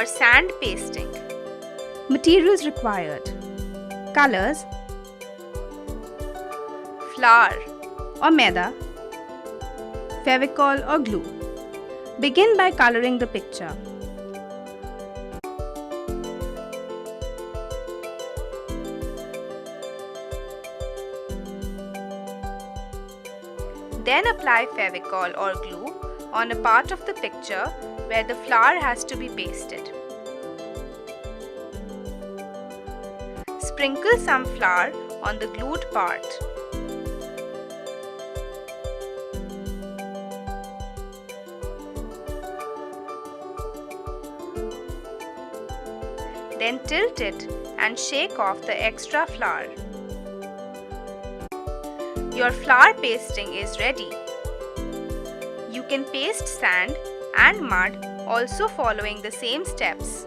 or sand pasting. Materials required: colors Flour, or maida, fevicol or glue. Begin by coloring the picture. then apply fevicol or glue on a part of the picture where the flower has to be pasted. Sprinkle some flour on the glued part. Then tilt it and shake off the extra flour. Your flower pasting is ready. You can paste sand and mud also following the same steps.